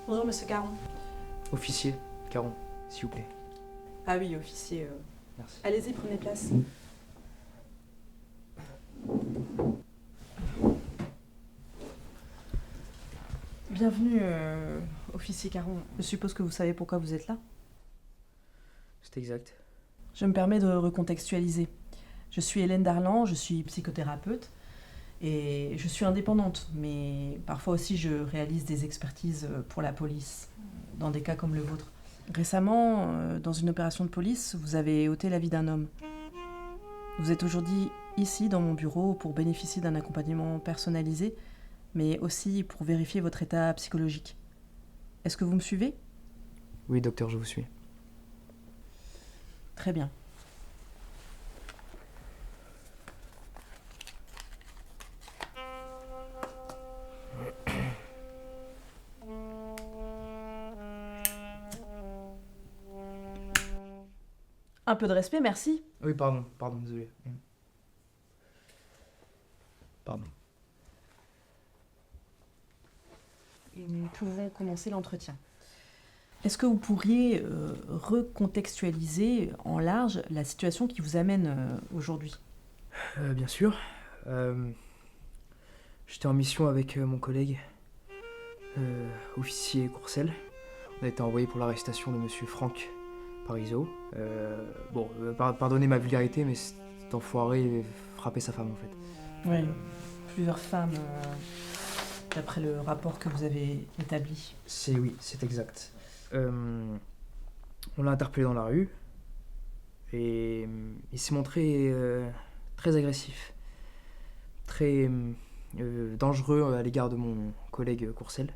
Bonjour, monsieur Caron. Officier, Caron, s'il vous plaît. Ah oui, officier. Merci. Allez-y, prenez place. Bienvenue, officier Caron. Je suppose que vous savez pourquoi vous êtes là. C'est exact. Je me permets de recontextualiser. Je suis Hélène Darlan, je suis psychothérapeute et je suis indépendante, mais parfois aussi je réalise des expertises pour la police, dans des cas comme le vôtre. Récemment, dans une opération de police, vous avez ôté la vie d'un homme. Vous êtes aujourd'hui ici dans mon bureau pour bénéficier d'un accompagnement personnalisé, mais aussi pour vérifier votre état psychologique. Est-ce que vous me suivez ? Oui, docteur, je vous suis. Très bien. Un peu de respect, merci. Oui, pardon, désolé. Pardon. Et nous pouvons commencer l'entretien. Est-ce que vous pourriez recontextualiser en large la situation qui vous amène aujourd'hui ? Bien sûr. J'étais en mission avec mon collègue, officier Courcelles. On a été envoyé pour l'arrestation de monsieur Franck Parizeau. Pardonnez ma vulgarité, mais cet enfoiré frappait sa femme en fait. Oui, plusieurs femmes, d'après le rapport que vous avez établi. Oui, c'est exact. On l'a interpellé dans la rue et il s'est montré très agressif, très dangereux à l'égard de mon collègue Courcelles.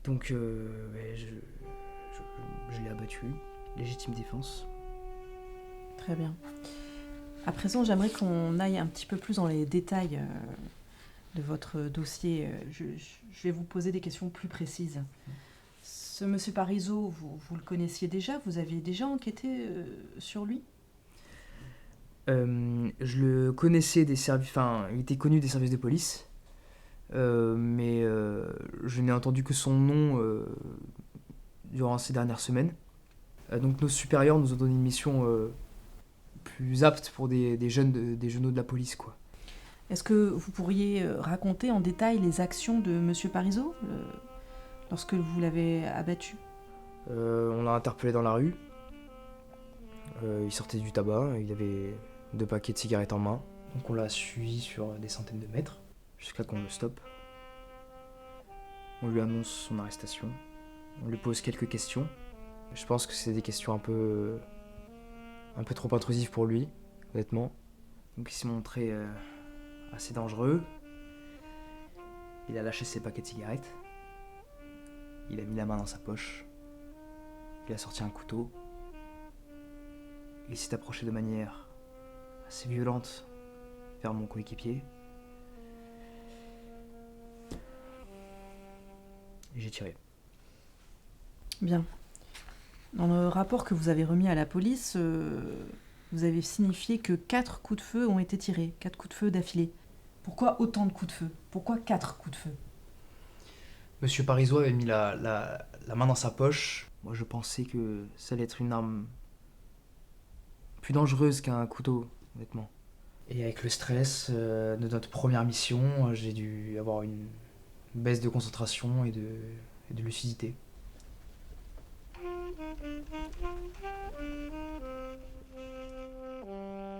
Donc je l'ai abattu, légitime défense. Très bien. À présent, j'aimerais qu'on aille un petit peu plus dans les détails de votre dossier. Je vais vous poser des questions plus précises. Ce monsieur Parizeau, vous le connaissiez déjà ? Vous aviez déjà enquêté sur lui ? Je le connaissais des services, enfin, il était connu des services de police, mais je n'ai entendu que son nom durant ces dernières semaines. Donc nos supérieurs nous ont donné une mission plus apte pour des jeunes des jeunes de la police, quoi. Est-ce que vous pourriez raconter en détail les actions de monsieur Parizeau lorsque vous l'avez abattu ? On l'a interpellé dans la rue. Il sortait du tabac, il avait 2 paquets de cigarettes en main. Donc on l'a suivi sur des centaines de mètres jusqu'à qu'on le stoppe. On lui annonce son arrestation. On lui pose quelques questions. Je pense que c'est des questions un peu trop intrusives pour lui, honnêtement. Donc il s'est montré assez dangereux. Il a lâché ses paquets de cigarettes. Il a mis la main dans sa poche. Il a sorti un couteau. Il s'est approché de manière assez violente vers mon coéquipier. Et j'ai tiré. Bien. Dans le rapport que vous avez remis à la police, vous avez signifié que 4 coups de feu ont été tirés, 4 coups de feu d'affilée. Pourquoi autant de coups de feu ? Pourquoi 4 coups de feu ? Monsieur Parizeau avait mis la main dans sa poche. Moi, je pensais que ça allait être une arme plus dangereuse qu'un couteau, honnêtement. Et avec le stress de notre première mission, j'ai dû avoir une baisse de concentration et de lucidité.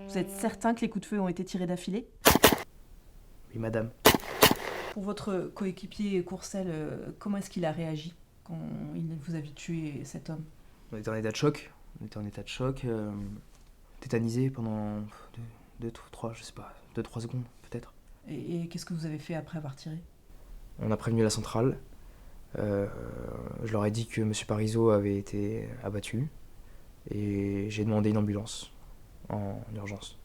Vous êtes certain que les coups de feu ont été tirés d'affilée ? Oui, madame. Pour votre coéquipier Courcelles, comment est-ce qu'il a réagi quand vous avez tué cet homme ? On était en état de choc. Tétanisé pendant 2-3 secondes, peut-être. Et qu'est-ce que vous avez fait après avoir tiré ? On a prévenu la centrale. Je leur ai dit que M. Parizeau avait été abattu. Et j'ai demandé une ambulance en urgence.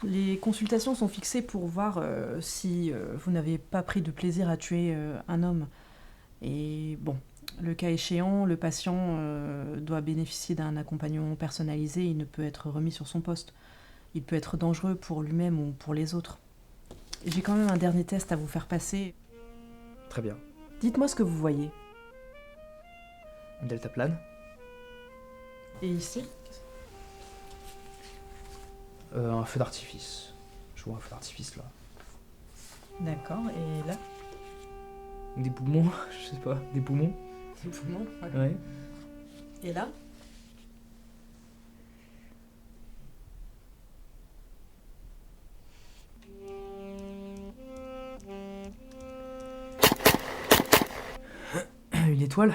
Les consultations sont fixées pour voir si vous n'avez pas pris de plaisir à tuer un homme. Et bon, Le cas échéant, le patient doit bénéficier d'un accompagnement personnalisé. Il ne peut être remis sur son poste. Il peut être dangereux pour lui-même ou pour les autres. J'ai quand même un dernier test à vous faire passer. Très bien. Dites-moi ce que vous voyez. Un deltaplane. Et ici? Un feu d'artifice. Je vois un feu d'artifice là. D'accord, et là? Des poumons, je sais pas, des poumons. Des poumons, Ouais. Et là? Une étoile.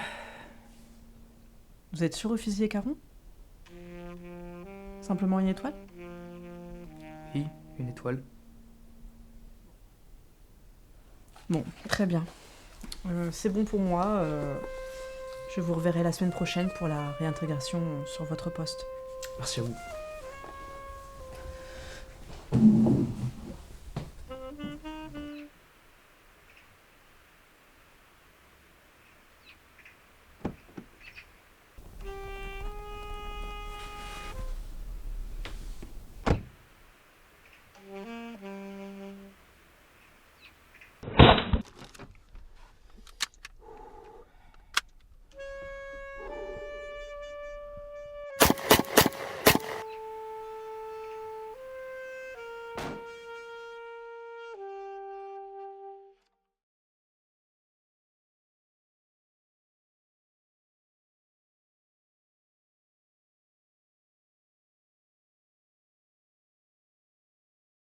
Vous êtes sûr au fusil Caron? Simplement une étoile? Oui, une étoile. Bon, très bien. C'est bon pour moi. Je vous reverrai la semaine prochaine pour la réintégration sur votre poste. Merci à vous.